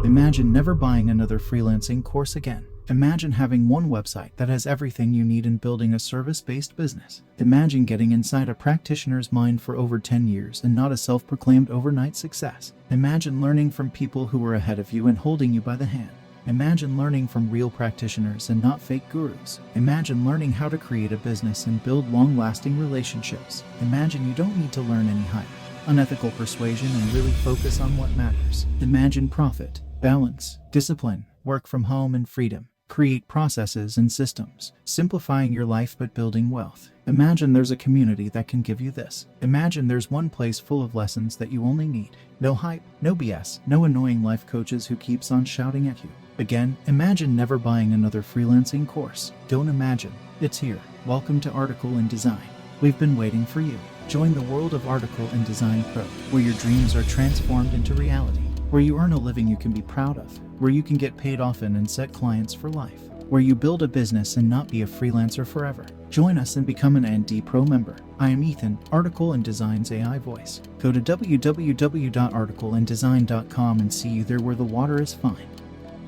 Imagine never buying another freelancing course again. Imagine having one website that has everything you need in building a service-based business. Imagine getting inside a practitioner's mind for over 10 years and not a self-proclaimed overnight success. Imagine learning from people who were ahead of you and holding you by the hand. Imagine learning from real practitioners and not fake gurus. Imagine learning how to create a business and build long-lasting relationships. Imagine you don't need to learn any hype, unethical persuasion, and really focus on what matters. Imagine profit, balance, discipline, work from home, and freedom. Create processes and systems, simplifying your life but building wealth. Imagine there's a community that can give you this. Imagine there's one place full of lessons that you only need. No hype, no BS, no annoying life coaches who keeps on shouting at you. Again, imagine never buying another freelancing course. Don't imagine. It's here. Welcome to Article and Design. We've been waiting for you. Join the world of Article and Design Pro, where your dreams are transformed into reality, where you earn a living you can be proud of, where you can get paid often and set clients for life, where you build a business and not be a freelancer forever. Join us and become an ND Pro member. I am Ethan, Article and Design's AI voice. Go to www.articleanddesign.com and see you there where the water is fine.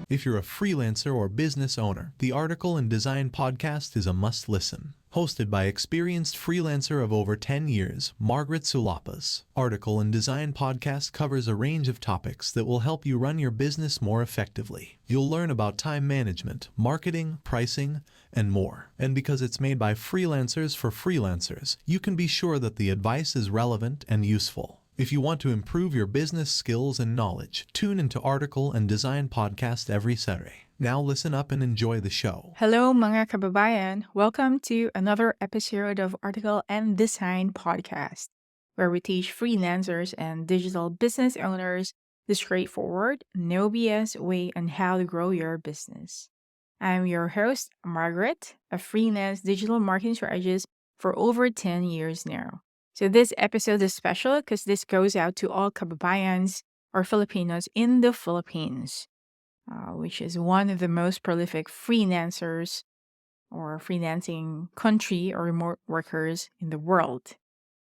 If you're a freelancer or business owner, the Article and Design podcast is a must-listen. Hosted by experienced freelancer of over 10 years, Margaret Sulapas. Article and Design podcast covers a range of topics that will help you run your business more effectively. You'll learn about time management, marketing, pricing, and more. And because it's made by freelancers for freelancers, you can be sure that the advice is relevant and useful. If you want to improve your business skills and knowledge, tune into Article and Design podcast every Saturday. Now listen up and enjoy the show. Hello mga kababayan! Welcome to another episode of Article and Design podcast, where we teach freelancers and digital business owners the straightforward, no BS way on how to grow your business. I'm your host, Margaret, a freelance digital marketing strategist for over 10 years now. So this episode is special because this goes out to all kababayans or Filipinos in the Philippines, which is one of the most prolific freelancers or freelancing country or remote workers in the world.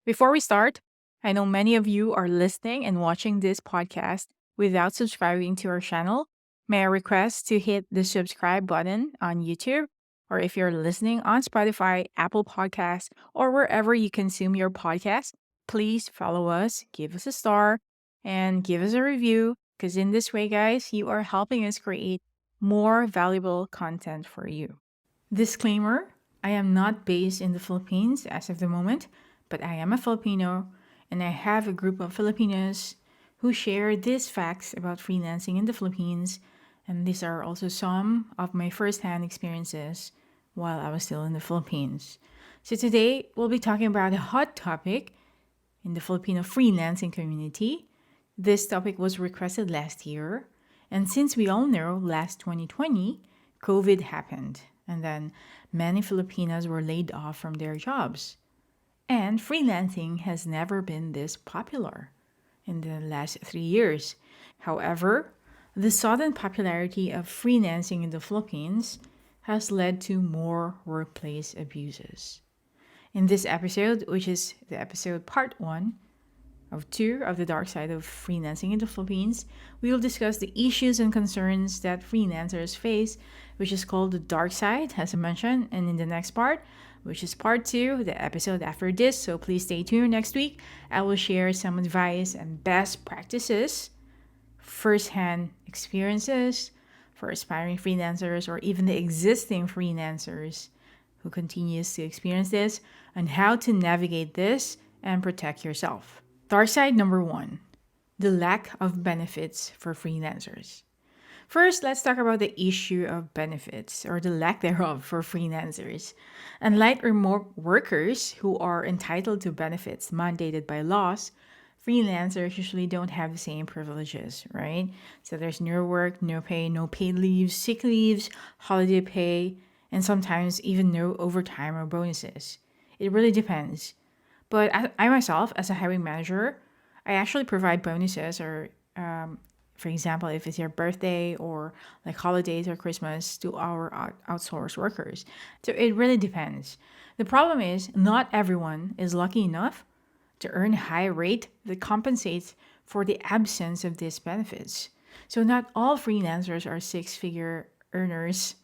Before we start, I know many of you are listening and watching this podcast without subscribing to our channel. May I request to hit the subscribe button on YouTube, or if you're listening on Spotify, Apple Podcasts, or wherever you consume your podcast, please follow us, give us a star, and give us a review, because in this way, guys, you are helping us create more valuable content for you. Disclaimer, I am not based in the Philippines as of the moment, but I am a Filipino, and I have a group of Filipinos who share these facts about freelancing in the Philippines, and these are also some of my first-hand experiences while I was still in the Philippines. So today, we'll be talking about a hot topic in the Filipino freelancing community. This topic was requested last year, and since we all know last 2020, COVID happened, and then many Filipinos were laid off from their jobs. And freelancing has never been this popular in the last 3 years. However, the sudden popularity of freelancing in the Philippines has led to more workplace abuses. In this episode, which is the episode part 1 of 2 of the Darkside of freelancing in the Philippines, we will discuss the issues and concerns that freelancers face, which is called the Darkside, as I mentioned, and in the next part, which is part 2, the episode after this, so please stay tuned next week. I will share some advice and best practices, first-hand experiences for aspiring freelancers or even the existing freelancers who continues to experience this, and how to navigate this and protect yourself. Darkside number 1, the lack of benefits for freelancers. First, let's talk about the issue of benefits or the lack thereof for freelancers. Unlike remote workers who are entitled to benefits mandated by laws, freelancers usually don't have the same privileges, right? So there's no work, no pay, no paid leaves, sick leaves, holiday pay, and sometimes even no overtime or bonuses. It really depends. But I myself, as a hiring manager, I actually provide bonuses or, for example, if it's your birthday or like holidays or Christmas to our outsourced workers. So it really depends. The problem is not everyone is lucky enough to earn a high rate that compensates for the absence of these benefits. So not all freelancers are six-figure earners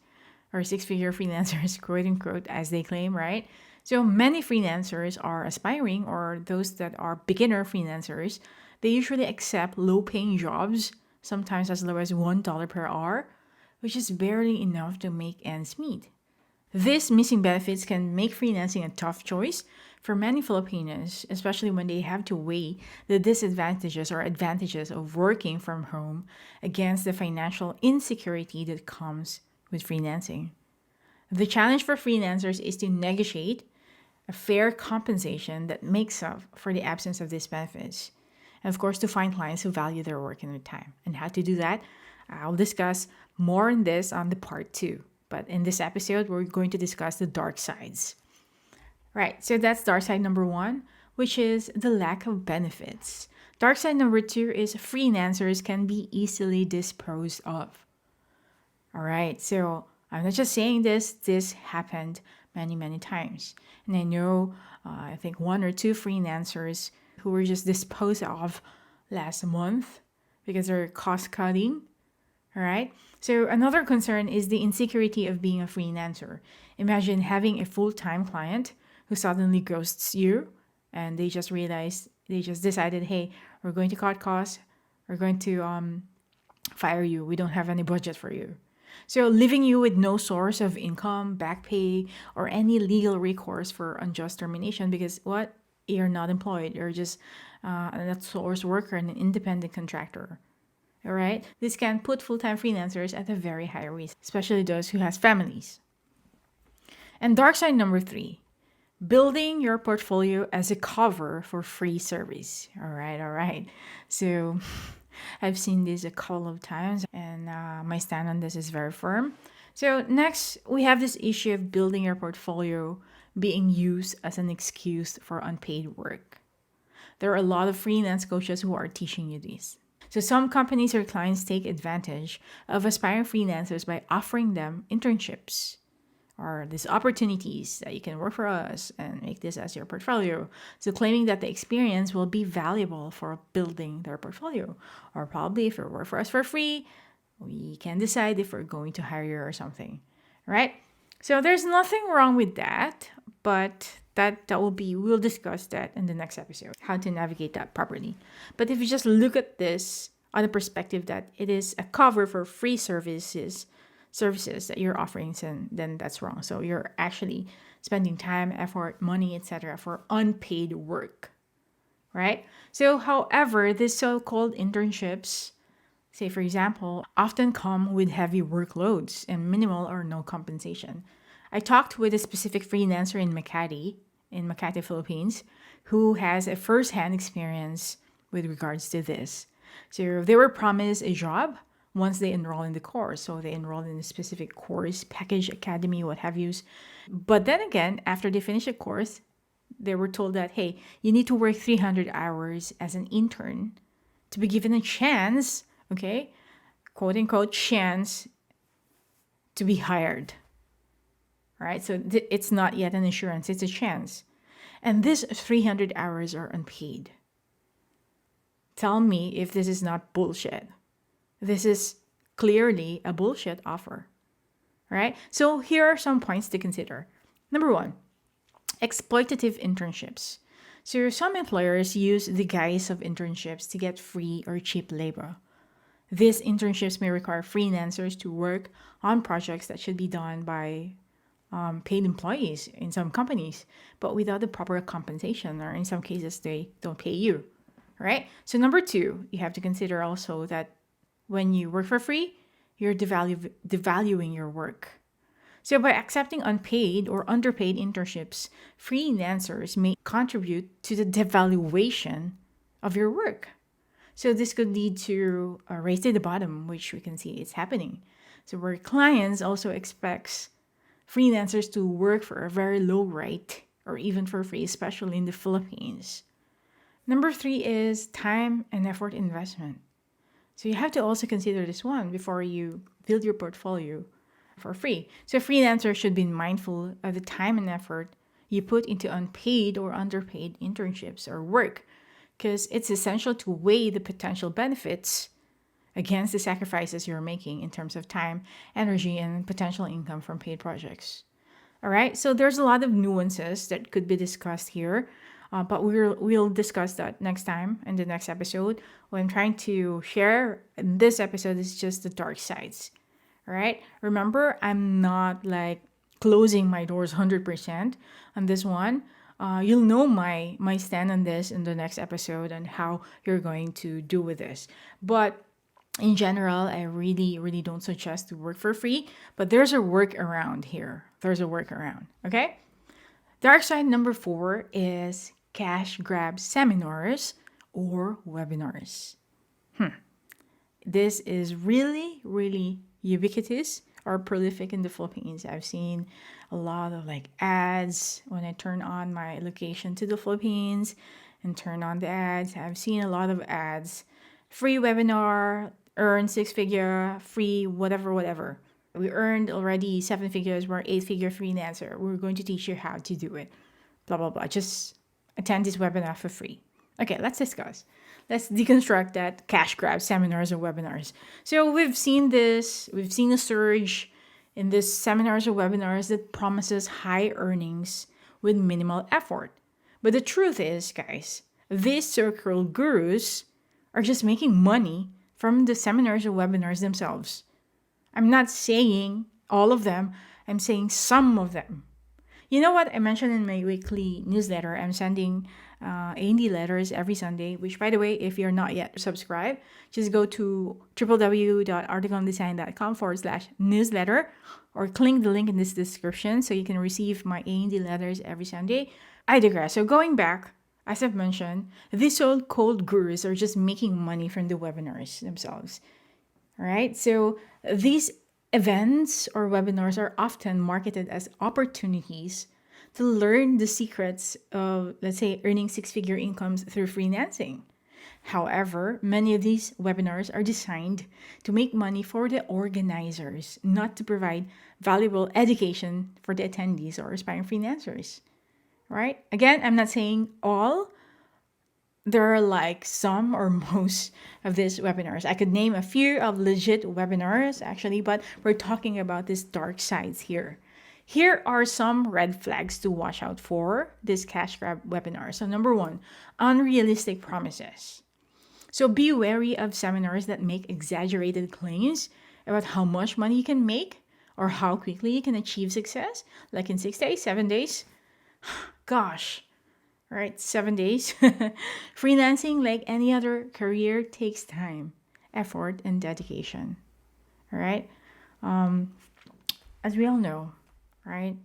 or six-figure freelancers, quote unquote, as they claim, right? So many freelancers are aspiring, or those that are beginner freelancers, they usually accept low-paying jobs, sometimes as low as $1 per hour, which is barely enough to make ends meet. These missing benefits can make freelancing a tough choice for many Filipinos, especially when they have to weigh the disadvantages or advantages of working from home against the financial insecurity that comes with freelancing. The challenge for freelancers is to negotiate a fair compensation that makes up for the absence of these benefits. And of course, to find clients who value their work and their time. And how to do that, I'll discuss more on this on the part 2. But in this episode, we're going to discuss the dark sides. Right, so that's dark side number 1, which is the lack of benefits. Dark side number 2 is freelancers can be easily disposed of. All right, so I'm not just saying this happened many, many times. And I know, I think 1 or 2 freelancers who were just disposed of last month because they're cost cutting. All right. So another concern is the insecurity of being a freelancer. Imagine having a full-time client who suddenly ghosts you and they just decided, hey, we're going to cut costs. We're going to fire you. We don't have any budget for you. So leaving you with no source of income, back pay, or any legal recourse for unjust termination because what? You're not employed. You're just an outsourced worker and an independent contractor. All right. This can put full-time freelancers at a very high risk, especially those who has families. And dark side number 3, building your portfolio as a cover for free service. All right. So I've seen this a couple of times and my stand on this is very firm. So next, we have this issue of building your portfolio being used as an excuse for unpaid work. There are a lot of freelance coaches who are teaching you this. So some companies or clients take advantage of aspiring freelancers by offering them internships or these opportunities that you can work for us and make this as your portfolio. So claiming that the experience will be valuable for building their portfolio. Or probably if you work for us for free, we can decide if we're going to hire you or something, right? So there's nothing wrong with that, but we'll discuss that in the next episode, how to navigate that properly. But if you just look at this on the perspective that it is a cover for free services that you're offering, then that's wrong. So you're actually spending time, effort, money, etc. for unpaid work, right? So however, these so-called internships, say for example, often come with heavy workloads and minimal or no compensation. I talked with a specific freelancer in Makati, Philippines, who has a first-hand experience with regards to this. So they were promised a job once they enroll in the course. So they enrolled in a specific course, package, academy, what have you. But then again, after they finish the course, they were told that, hey, you need to work 300 hours as an intern to be given a chance, okay, quote unquote, chance to be hired. Right? So it's not yet an insurance, it's a chance. And these 300 hours are unpaid. Tell me if this is not bullshit. This is clearly a bullshit offer. Right? So here are some points to consider. Number 1, exploitative internships. So some employers use the guise of internships to get free or cheap labor. These internships may require freelancers to work on projects that should be done by paid employees in some companies, but without the proper compensation, or in some cases, they don't pay you, right? So number 2, you have to consider also that when you work for free, you're devaluing your work. So by accepting unpaid or underpaid internships, freelancers may contribute to the devaluation of your work. So this could lead to a race to the bottom, which we can see is happening. So where clients also expects freelancers to work for a very low rate or even for free, especially in the Philippines. Number 3 is time and effort investment. So you have to also consider this one before you build your portfolio for free. So freelancers should be mindful of the time and effort you put into unpaid or underpaid internships or work, because it's essential to weigh the potential benefits against the sacrifices you're making in terms of time, energy, and potential income from paid projects. All right, so there's a lot of nuances that could be discussed here, but we'll discuss that next time in the next episode. What I'm trying to share in this episode is just the dark sides. All right, remember, I'm not like closing my doors 100% on this one. You'll know my stand on this in the next episode and how you're going to do with this. But in general, I really, really don't suggest to work for free, but there's a workaround here. There's a workaround, okay? Dark side number 4 is cash grab seminars or webinars. This is really, really ubiquitous or prolific in the Philippines. I've seen a lot of like ads when I turn on my location to the Philippines and turn on the ads. I've seen a lot of ads. Free webinar, earn 6-figure, free whatever. We earned already 7 figures, we're 8-figure freelancer. We're going to teach you how to do it. Blah, blah, blah. Just attend this webinar for free. Okay, let's discuss. Let's deconstruct that cash grab seminars or webinars. So we've seen this. We've seen a surge in this seminars or webinars that promises high earnings with minimal effort. But the truth is, guys, these so-called gurus are just making money from the seminars or webinars themselves. I'm not saying all of them. I'm saying some of them. You know what I mentioned in my weekly newsletter? I'm sending A&D letters every Sunday, which, by the way, if you're not yet subscribed, just go to www.articleondesign.com/newsletter or click the link in this description so you can receive my A&D letters every Sunday. I digress. So going back, as I've mentioned, these so-called gurus are just making money from the webinars themselves. All right. So these events or webinars are often marketed as opportunities to learn the secrets of, let's say, earning 6-figure incomes through freelancing. However, many of these webinars are designed to make money for the organizers, not to provide valuable education for the attendees or aspiring freelancers. Right? Again, I'm not saying all. There are like some or most of these webinars. I could name a few of legit webinars actually, but we're talking about these dark sides here. Here are some red flags to watch out for this cash grab webinar. So number 1, unrealistic promises. So be wary of seminars that make exaggerated claims about how much money you can make or how quickly you can achieve success, like in 6 days, 7 days. Gosh. All right, 7 days. Freelancing, like any other career, takes time, effort, and dedication. All right. As we all know, right?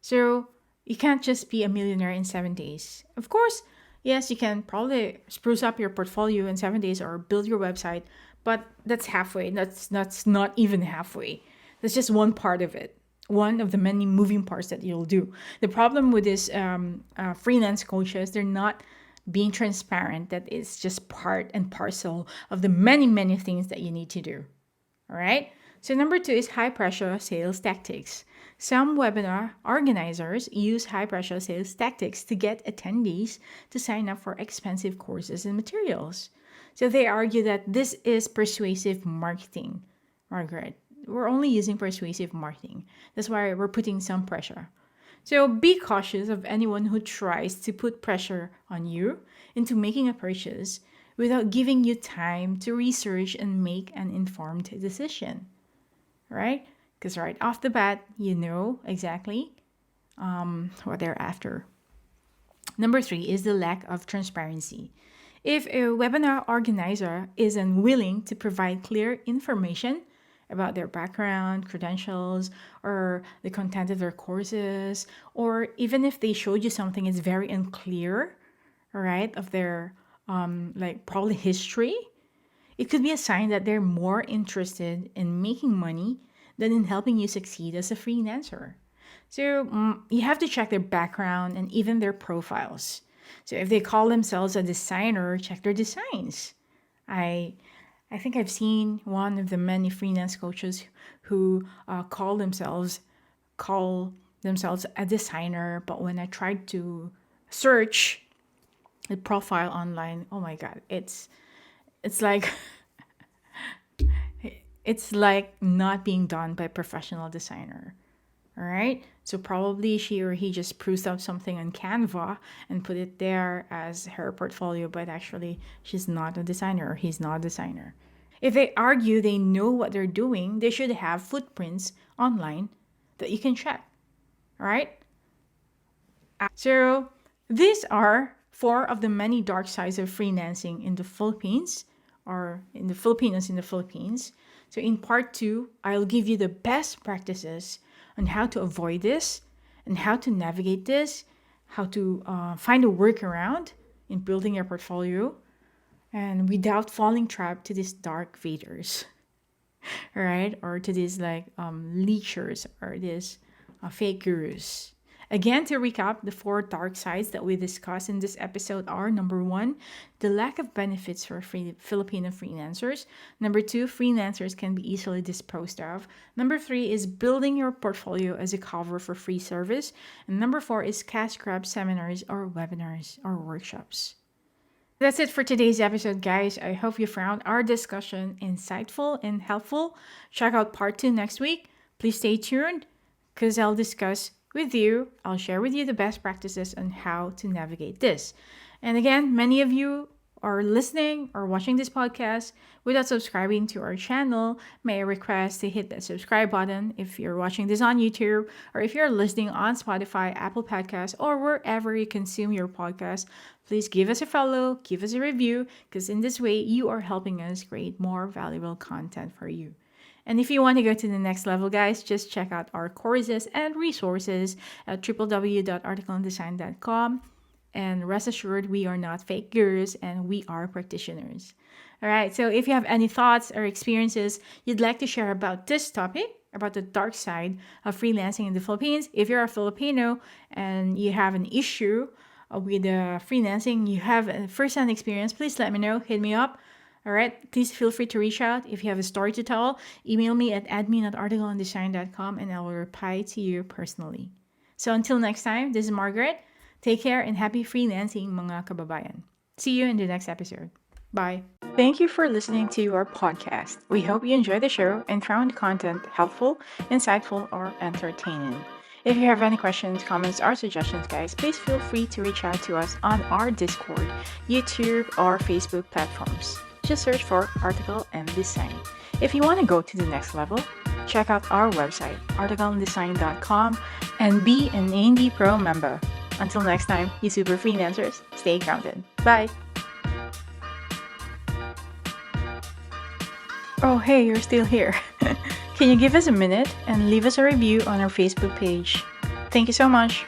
So you can't just be a millionaire in 7 days. Of course, yes, you can probably spruce up your portfolio in 7 days or build your website, but that's halfway. That's not even halfway. That's just one part of it. One of the many moving parts that you'll do. The problem with this freelance coaches, they're not being transparent that it's just part and parcel of the many, many things that you need to do. All right? So number 2 is high pressure sales tactics. Some webinar organizers use high pressure sales tactics to get attendees to sign up for expensive courses and materials. So they argue that this is persuasive marketing, Margaret. We're only using persuasive marketing. That's why we're putting some pressure. So be cautious of anyone who tries to put pressure on you into making a purchase without giving you time to research and make an informed decision. Right? Because right off the bat, you know exactly what they're after. Number 3 is the lack of transparency. If a webinar organizer is unwilling to provide clear information about their background, credentials, or the content of their courses, or even if they showed you something is very unclear, right, of their like probably history, it could be a sign that they're more interested in making money than in helping you succeed as a freelancer. So you have to check their background and even their profiles. So if they call themselves a designer, check their designs. I think I've seen one of the many freelance coaches who call themselves a designer, but when I tried to search the profile online, oh my God, it's like It's like not being done by a professional designer. All right. So probably she or he just proofs out something on Canva and put it there as her portfolio, but actually she's not a designer or he's not a designer. If they argue they know what they're doing, they should have footprints online that you can check. All right. So these are 4 of the many dark sides of freelancing in the Philippines or in the Filipinos in the Philippines. So in part 2, I'll give you the best practices on how to avoid this and how to navigate this, how to find a workaround in building your portfolio and without falling trapped to these dark vaders, all right? Or to these like leechers or these fake gurus. Again, to recap, the 4 dark sides that we discussed in this episode are: number 1, the lack of benefits for Filipino freelancers. Number 2, freelancers can be easily disposed of. Number 3 is building your portfolio as a cover for free service. And number 4 is cash grab seminars or webinars or workshops. That's it for today's episode, guys. I hope you found our discussion insightful and helpful. Check out part 2 next week. Please stay tuned because I'll share with you the best practices on how to navigate this. And again, many of you are listening or watching this podcast without subscribing to our channel. May I request to hit that subscribe button if you're watching this on YouTube or if you're listening on Spotify, Apple Podcasts, or wherever you consume your podcast. Please give us a follow, give us a review, because in this way, you are helping us create more valuable content for you. And if you want to go to the next level, guys, just check out our courses and resources at www.articleanddesign.com. And rest assured, we are not fake gurus and we are practitioners. All right. So if you have any thoughts or experiences you'd like to share about this topic, about the dark side of freelancing in the Philippines, if you're a Filipino and you have an issue with freelancing, you have a first-hand experience, please let me know. Hit me up. All right, please feel free to reach out. If you have a story to tell, email me at admin@articleanddesign.com and I will reply to you personally. So until next time, this is Margaret. Take care and happy freelancing, mga kababayan. See you in the next episode. Bye. Thank you for listening to our podcast. We hope you enjoyed the show and found content helpful, insightful, or entertaining. If you have any questions, comments, or suggestions, guys, please feel free to reach out to us on our Discord, YouTube, or Facebook platforms. Just search for Article and Design. If you want to go to the next level, check out our website, articleanddesign.com, and be an AND Pro member. Until next time, you super freelancers, stay grounded. Bye! Oh, hey, you're still here. Can you give us a minute and leave us a review on our Facebook page? Thank you so much.